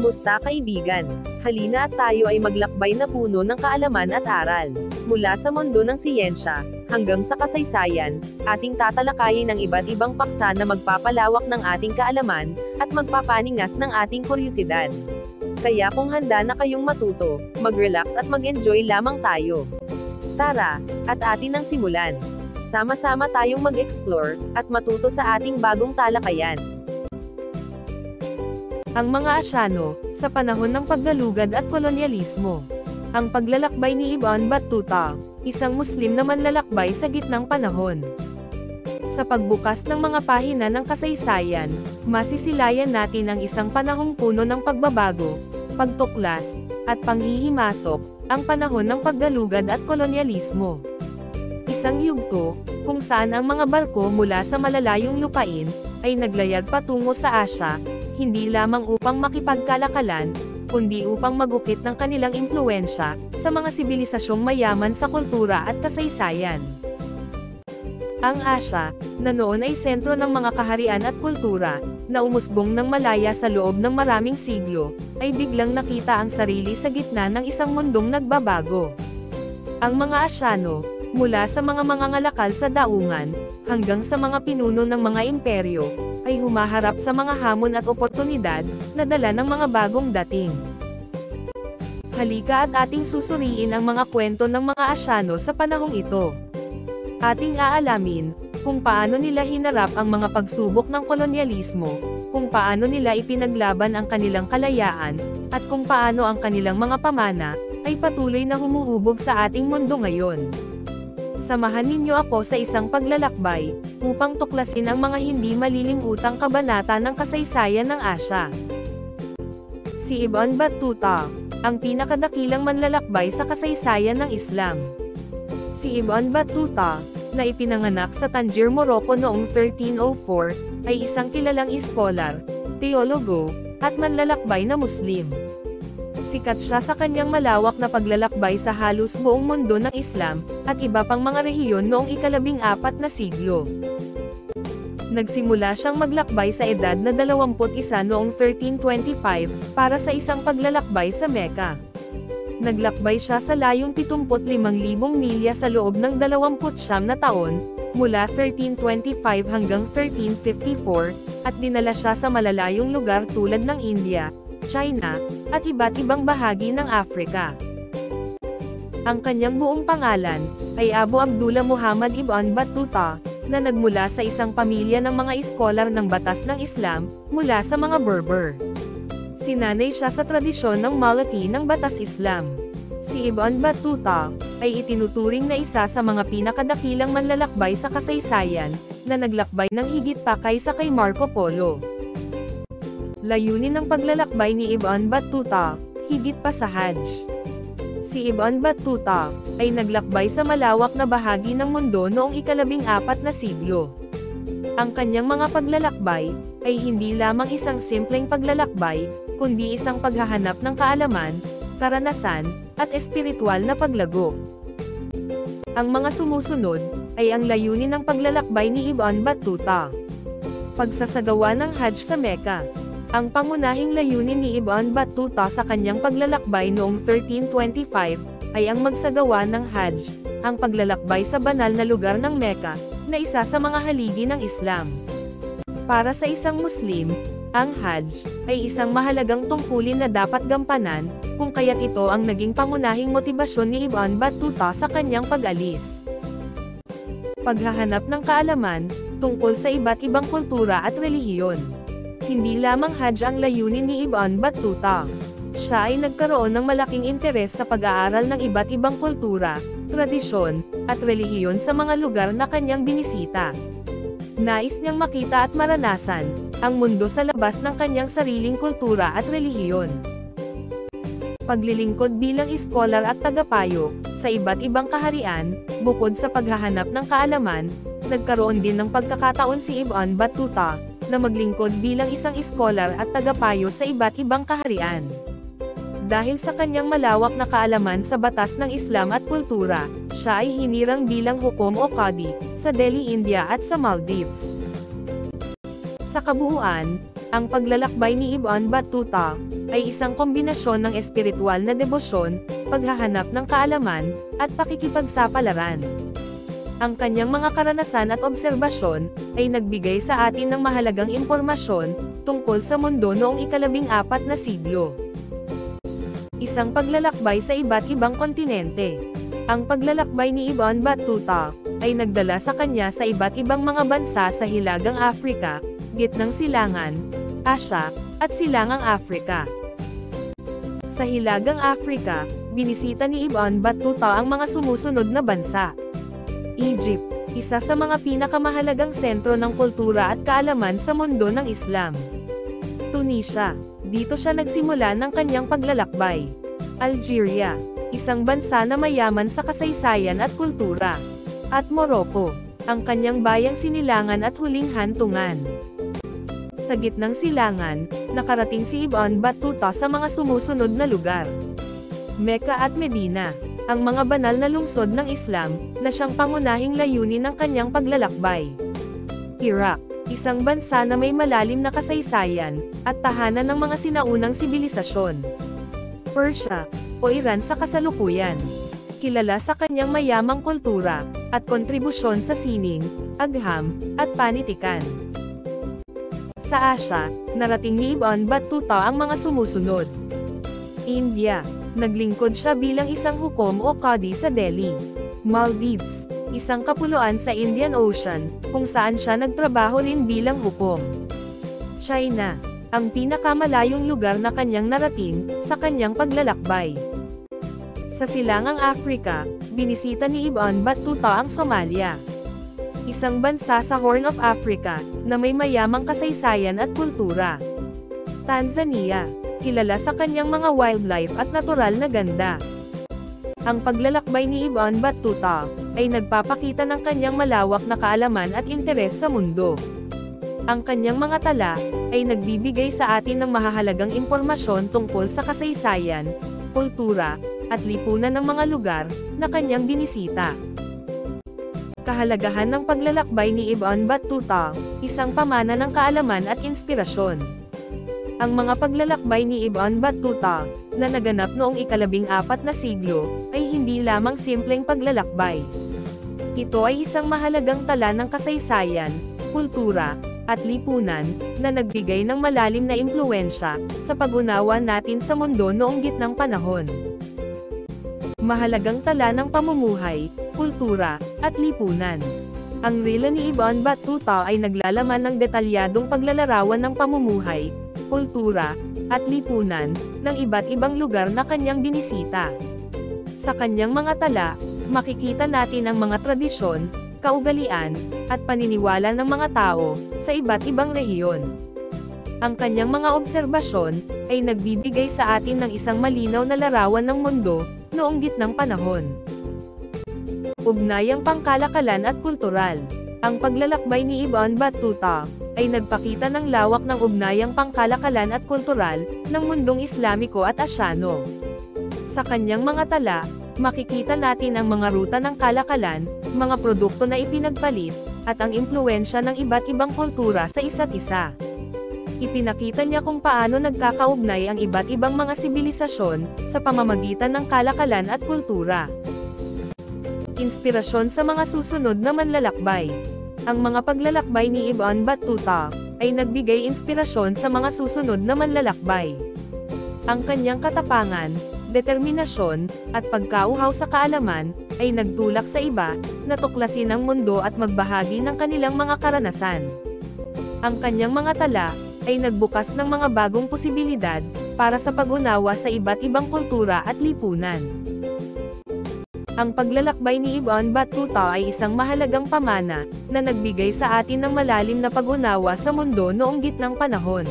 Kamusta kaibigan? Halina at tayo ay maglakbay na puno ng kaalaman at aral. Mula sa mundo ng siyensya, hanggang sa kasaysayan, ating tatalakayin ang iba't ibang paksa na magpapalawak ng ating kaalaman, at magpapaningas ng ating kuryosidad. Kaya kung handa na kayong matuto, mag-relax at mag-enjoy lamang tayo. Tara, at atin ang simulan. Sama-sama tayong mag-explore, at matuto sa ating bagong talakayan. Ang mga Asyano, sa panahon ng paggalugad at kolonyalismo. Ang paglalakbay ni Ibn Battuta, isang Muslim na manlalakbay sa gitnang panahon. Sa pagbukas ng mga pahina ng kasaysayan, masisilayan natin ang isang panahong puno ng pagbabago, pagtuklas, at panghihimasok, ang panahon ng paggalugad at kolonyalismo. Isang yugto, kung saan ang mga barko mula sa malalayong lupain, ay naglayag patungo sa Asya, hindi lamang upang makipagkalakalan, kundi upang magukit ng kanilang impluwensya, sa mga sibilisasyong mayaman sa kultura at kasaysayan. Ang Asya, na noon ay sentro ng mga kaharian at kultura, na umusbong ng malaya sa loob ng maraming siglo, ay biglang nakita ang sarili sa gitna ng isang mundong nagbabago. Ang mga Asyano, mula sa mga mangangalakal sa daungan, hanggang sa mga pinuno ng mga imperyo, ay humaharap sa mga hamon at oportunidad, na dala ng mga bagong dating. Halika at ating susuriin ang mga kwento ng mga Asyano sa panahong ito. Ating aalamin, kung paano nila hinarap ang mga pagsubok ng kolonyalismo, kung paano nila ipinaglaban ang kanilang kalayaan, at kung paano ang kanilang mga pamana, ay patuloy na humuhubog sa ating mundo ngayon. Samahan ninyo ako sa isang paglalakbay, upang tuklasin ang mga hindi malilimutang kabanata ng kasaysayan ng Asya. Si Ibn Battuta, ang pinakadakilang manlalakbay sa kasaysayan ng Islam. Si Ibn Battuta, na ipinanganak sa Tangier, Morocco noong 1304, ay isang kilalang iskolar, teologo, at manlalakbay na Muslim. Sikat siya sa kanyang malawak na paglalakbay sa halos buong mundo ng Islam, at iba pang mga rehiyon noong ika-14 na siglo. Nagsimula siyang maglakbay sa edad na 21 noong 1325, para sa isang paglalakbay sa Mecca. Naglakbay siya sa layong 75,000 milya sa loob ng 29 na taon, mula 1325 hanggang 1354, at dinala siya sa malalayong lugar tulad ng India, China, at iba't ibang bahagi ng Afrika. Ang kanyang buong pangalan, ay Abu Abdullah Muhammad Ibn Battuta, na nagmula sa isang pamilya ng mga iskolar ng batas ng Islam, mula sa mga Berber. Sinanay siya sa tradisyon ng Maliki ng batas Islam. Si Ibn Battuta, ay itinuturing na isa sa mga pinakadakilang manlalakbay sa kasaysayan, na naglakbay ng higit pa kaysa kay Marco Polo. Layunin ng paglalakbay ni Ibn Battuta, higit pa sa Hajj. Si Ibn Battuta, ay naglakbay sa malawak na bahagi ng mundo noong ika-14 na siglo. Ang kanyang mga paglalakbay, ay hindi lamang isang simpleng paglalakbay, kundi isang paghahanap ng kaalaman, karanasan, at espiritual na paglago. Ang mga sumusunod, ay ang layunin ng paglalakbay ni Ibn Battuta. Pagsasagawa ng Hajj sa Mecca. Ang pangunahing layunin ni Ibn Battuta sa kanyang paglalakbay noong 1325, ay ang magsagawa ng Hajj, ang paglalakbay sa banal na lugar ng Mecca, na isa sa mga haligi ng Islam. Para sa isang Muslim, ang Hajj, ay isang mahalagang tungkulin na dapat gampanan, kung kaya't ito ang naging pangunahing motibasyon ni Ibn Battuta sa kanyang pag-alis. Paghahanap ng kaalaman, tungkol sa iba't ibang kultura at relihiyon. Hindi lamang Hajj ang layunin ni Ibn Battuta. Siya ay nagkaroon ng malaking interes sa pag-aaral ng iba't ibang kultura, tradisyon, at relihiyon sa mga lugar na kanyang binisita. Nais niyang makita at maranasan ang mundo sa labas ng kanyang sariling kultura at relihiyon. Paglilingkod bilang iskolar at tagapayo sa iba't ibang kaharian, bukod sa paghahanap ng kaalaman, nagkaroon din ng pagkakataon si Ibn Battuta na maglingkod bilang isang iskolar at tagapayo sa iba't ibang kaharian. Dahil sa kanyang malawak na kaalaman sa batas ng Islam at kultura, siya ay hinirang bilang hukom o qadi sa Delhi, India at sa Maldives. Sa kabuuan, Ang paglalakbay ni Ibn Battuta ay isang kombinasyon ng espiritual na debosyon, paghahanap ng kaalaman, at pakikipagsapalaran. Ang kanyang mga karanasan at obserbasyon ay nagbigay sa atin ng mahalagang impormasyon tungkol sa mundo noong ika-14 na siglo. Isang paglalakbay sa iba't ibang kontinente. Ang paglalakbay ni Ibn Battuta ay nagdala sa kanya sa iba't ibang mga bansa sa Hilagang Afrika, Gitnang Silangan, Asya, at Silangang Afrika. Sa Hilagang Afrika, binisita ni Ibn Battuta ang mga sumusunod na bansa. Egypt, isa sa mga pinakamahalagang sentro ng kultura at kaalaman sa mundo ng Islam. Tunisia, dito siya nagsimula ng kanyang paglalakbay. Algeria, isang bansa na mayaman sa kasaysayan at kultura. At Morocco, ang kanyang bayang sinilangan at huling hantungan. Sa Gitnang Silangan, nakarating si Ibn Battuta sa mga sumusunod na lugar. Mecca at Medina, ang mga banal na lungsod ng Islam, na siyang pangunahing layunin ng kanyang paglalakbay. Iraq, isang bansa na may malalim na kasaysayan, at tahanan ng mga sinaunang sibilisasyon. Persia, o Iran sa kasalukuyan. Kilala sa kanyang mayamang kultura, at kontribusyon sa sining, agham, at panitikan. Sa Asya, narating ni Ibn Battuta ang mga sumusunod. India, naglingkod siya bilang isang hukom o qadi sa Delhi. Maldives, isang kapuluan sa Indian Ocean, kung saan siya nagtrabaho rin bilang hukom. China, ang pinakamalayong lugar na kanyang narating, sa kanyang paglalakbay. Sa Silangang Afrika, binisita ni Ibn Battuta ang Somalia. Isang bansa sa Horn of Africa, na may mayamang kasaysayan at kultura. Tanzania, kilala sa kanyang mga wildlife at natural na ganda. Ang paglalakbay ni Ibn Battuta ay nagpapakita ng kanyang malawak na kaalaman at interes sa mundo. Ang kanyang mga tala ay nagbibigay sa atin ng mahahalagang impormasyon tungkol sa kasaysayan, kultura, at lipunan ng mga lugar na kanyang binisita. Kahalagahan ng paglalakbay ni Ibn Battuta, isang pamana ng kaalaman at inspirasyon. Ang mga paglalakbay ni Ibn Battuta, na naganap noong ika-14 na siglo, ay hindi lamang simpleng paglalakbay. Ito ay isang mahalagang tala ng kasaysayan, kultura, at lipunan, na nagbigay ng malalim na impluwensya, sa pag-unawa natin sa mundo noong gitnang panahon. Mahalagang tala ng pamumuhay, kultura, at lipunan. Ang rila ni Ibn Battuta ay naglalaman ng detalyadong paglalarawan ng pamumuhay, kultura, at lipunan, ng iba't ibang lugar na kanyang binisita. Sa kanyang mga tala, makikita natin ang mga tradisyon, kaugalian, at paniniwala ng mga tao, sa iba't ibang rehiyon. Ang kanyang mga obserbasyon, ay nagbibigay sa atin ng isang malinaw na larawan ng mundo, noong gitnang panahon. Ugnayang pangkalakalan at kultural. Ang paglalakbay ni Ibn Battuta, ay nagpakita ng lawak ng ugnayang pangkalakalan at kultural, ng mundong Islamiko at Asyano. Sa kanyang mga tala, makikita natin ang mga ruta ng kalakalan, mga produkto na ipinagpalit, at ang impluwensya ng iba't ibang kultura sa isa't isa. Ipinakita niya kung paano nagkakaugnay ang iba't ibang mga sibilisasyon, sa pamamagitan ng kalakalan at kultura. Inspirasyon sa mga susunod na manlalakbay. Ang mga paglalakbay ni Ibn Battuta, ay nagbigay inspirasyon sa mga susunod na manlalakbay. Ang kanyang katapangan, determinasyon, at pagkauhaw sa kaalaman, ay nagtulak sa iba, na tuklasin ang mundo at magbahagi ng kanilang mga karanasan. Ang kanyang mga tala, ay nagbukas ng mga bagong posibilidad, para sa pag-unawa sa iba't ibang kultura at lipunan. Ang paglalakbay ni Ibn Battuta ay isang mahalagang pamana, na nagbigay sa atin ng malalim na pag-unawa sa mundo noong gitnang panahon.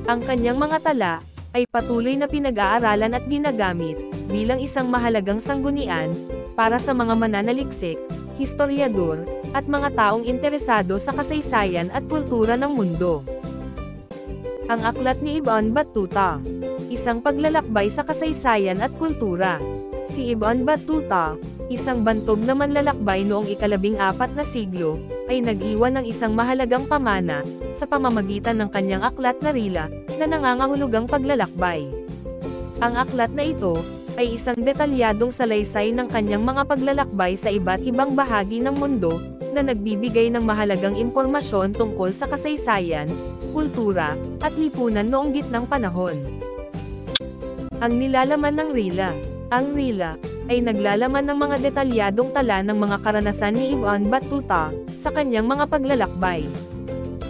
Ang kanyang mga tala, ay patuloy na pinag-aaralan at ginagamit, bilang isang mahalagang sanggunian, para sa mga mananaliksik, historyador, at mga taong interesado sa kasaysayan at kultura ng mundo. Ang aklat ni Ibn Battuta, isang paglalakbay sa kasaysayan at kultura. Si Ibn Battuta, isang bantog na manlalakbay noong ika-14 na siglo, ay nag-iwan ng isang mahalagang pamana, sa pamamagitan ng kanyang aklat na Rila, na nangangahulugang paglalakbay. Ang aklat na ito, ay isang detalyadong salaysay ng kanyang mga paglalakbay sa iba't ibang bahagi ng mundo, na nagbibigay ng mahalagang impormasyon tungkol sa kasaysayan, kultura, at lipunan noong gitnang panahon. Ang nilalaman ng Rila. Ang Rila, ay naglalaman ng mga detalyadong tala ng mga karanasan ni Ibn Battuta, sa kanyang mga paglalakbay.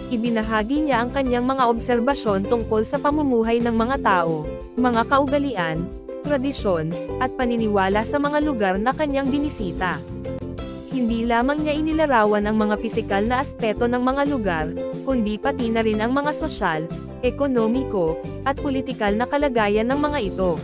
Ibinahagi niya ang kanyang mga obserbasyon tungkol sa pamumuhay ng mga tao, mga kaugalian, tradisyon, at paniniwala sa mga lugar na kanyang binisita. Hindi lamang niya inilarawan ang mga pisikal na aspeto ng mga lugar, kundi pati na rin ang mga sosyal, ekonomiko, at politikal na kalagayan ng mga ito.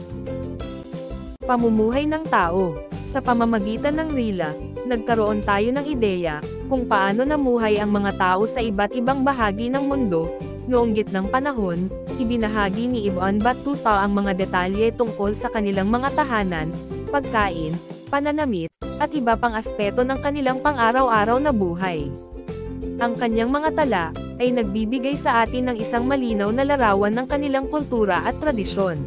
Pamumuhay ng tao. Sa pamamagitan ng Rila, nagkaroon tayo ng ideya, kung paano namuhay ang mga tao sa iba't ibang bahagi ng mundo. Noong gitnang panahon, ibinahagi ni Ibn Battuta ang mga detalye tungkol sa kanilang mga tahanan, pagkain, pananamit, at iba pang aspeto ng kanilang pang-araw-araw na buhay. Ang kanyang mga tala, ay nagbibigay sa atin ng isang malinaw na larawan ng kanilang kultura at tradisyon.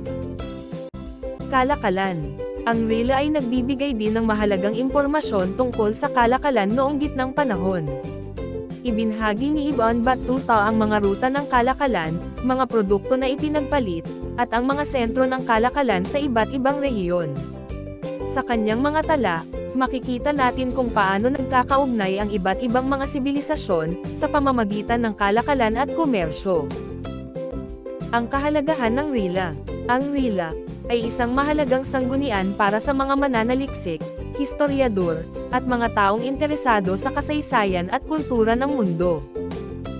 Kalakalan. Ang Rila ay nagbibigay din ng mahalagang impormasyon tungkol sa kalakalan noong gitnang panahon. Ibinahagi ni Ibn Battuta ang mga ruta ng kalakalan, mga produkto na ipinagpalit, at ang mga sentro ng kalakalan sa iba't ibang rehiyon. Sa kanyang mga tala, makikita natin kung paano nagkakaugnay ang iba't ibang mga sibilisasyon, sa pamamagitan ng kalakalan at komersyo. Ang kahalagahan ng Rila. Ang Rila, ay isang mahalagang sanggunian para sa mga mananaliksik, historyador, at mga taong interesado sa kasaysayan at kultura ng mundo.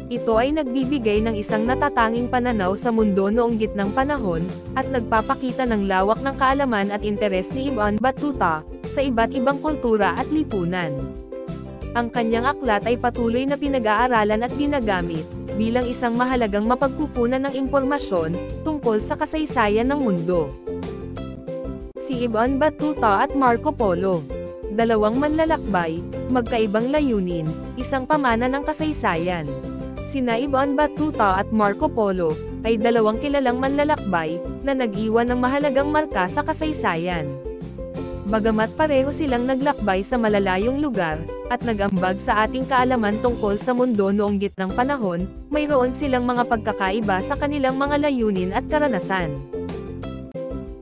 Ito ay nagbibigay ng isang natatanging pananaw sa mundo noong gitnang panahon, at nagpapakita ng lawak ng kaalaman at interes ni Ibn Battuta, sa iba't ibang kultura at lipunan. Ang kanyang aklat ay patuloy na pinag-aaralan at ginagamit, bilang isang mahalagang mapagkukunan ng impormasyon, tungkol sa kasaysayan ng mundo. Si Ibn Battuta at Marco Polo. Dalawang manlalakbay, magkaibang layunin, isang pamana ng kasaysayan. Sina Ibn Battuta at Marco Polo, ay dalawang kilalang manlalakbay, na nag-iwan ng mahalagang marka sa kasaysayan. Bagamat pareho silang naglakbay sa malalayong lugar, at nag-ambag sa ating kaalaman tungkol sa mundo noong gitnang panahon, mayroon silang mga pagkakaiba sa kanilang mga layunin at karanasan.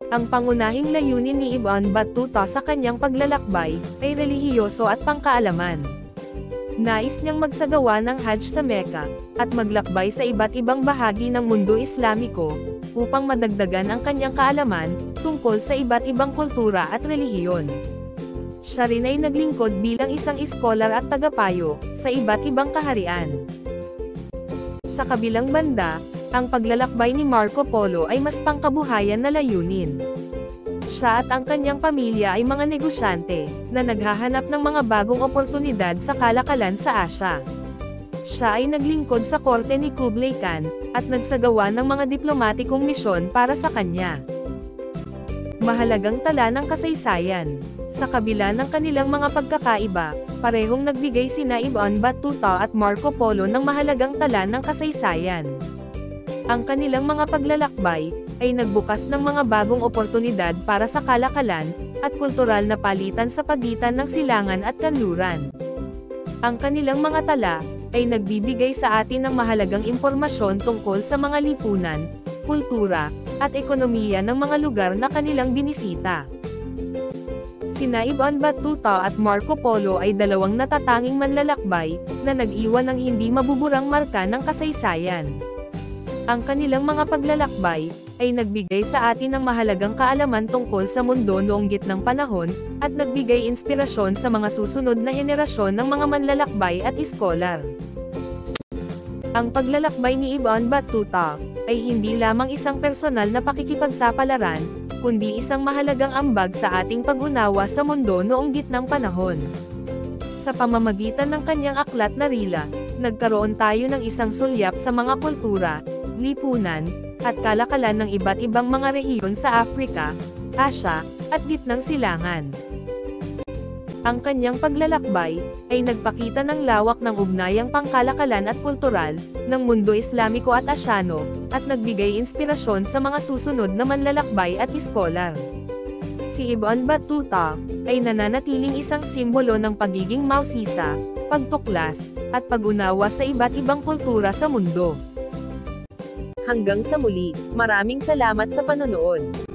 Ang pangunahing layunin ni Ibn Battuta sa kanyang paglalakbay, ay relihiyoso at pangkaalaman. Nais niyang magsagawa ng Hajj sa Mecca, at maglakbay sa iba't ibang bahagi ng mundo Islamiko, upang madagdagan ang kanyang kaalaman, tungkol sa iba't ibang kultura at relihiyon. Siya rin ay naglingkod bilang isang iskolar at tagapayo, sa iba't ibang kaharian. Sa kabilang banda, ang paglalakbay ni Marco Polo ay mas pangkabuhayan na layunin. Siya at ang kanyang pamilya ay mga negosyante, na naghahanap ng mga bagong oportunidad sa kalakalan sa Asya. Siya ay naglingkod sa korte ni Kublai Khan, at nagsagawa ng mga diplomatikong misyon para sa kanya. Mahalagang tala ng kasaysayan. Sa kabila ng kanilang mga pagkakaiba, parehong nagbigay sina Ibn Battuta at Marco Polo ng mahalagang tala ng kasaysayan. Ang kanilang mga paglalakbay, ay nagbukas ng mga bagong oportunidad para sa kalakalan, at kultural na palitan sa pagitan ng silangan at kanluran. Ang kanilang mga tala, ay nagbibigay sa atin ng mahalagang impormasyon tungkol sa mga lipunan, kultura, at ekonomiya ng mga lugar na kanilang binisita. Sina Ibn Battuta at Marco Polo ay dalawang natatanging manlalakbay, na nag-iwan ng hindi mabuburang marka ng kasaysayan. Ang kanilang mga paglalakbay, ay nagbigay sa atin ng mahalagang kaalaman tungkol sa mundo noong gitnang panahon, at nagbigay inspirasyon sa mga susunod na henerasyon ng mga manlalakbay at iskolar. Ang paglalakbay ni Ibn Battuta, ay hindi lamang isang personal na pakikipagsapalaran, kundi isang mahalagang ambag sa ating pag-unawa sa mundo noong gitnang panahon. Sa pamamagitan ng kanyang aklat na Rila, nagkaroon tayo ng isang sulyap sa mga kultura, lipunan, at kalakalan ng iba't ibang mga rehiyon sa Afrika, Asya, at gitnang silangan. Ang kanyang paglalakbay, ay nagpakita ng lawak ng ugnayang pangkalakalan at kultural, ng mundo Islamiko at Asyano, at nagbigay inspirasyon sa mga susunod na manlalakbay at iskolar. Si Ibn Battuta, ay nananatiling isang simbolo ng pagiging mausisa, pagtuklas, at pag-unawa sa iba't ibang kultura sa mundo. Hanggang sa muli, maraming salamat sa panonood.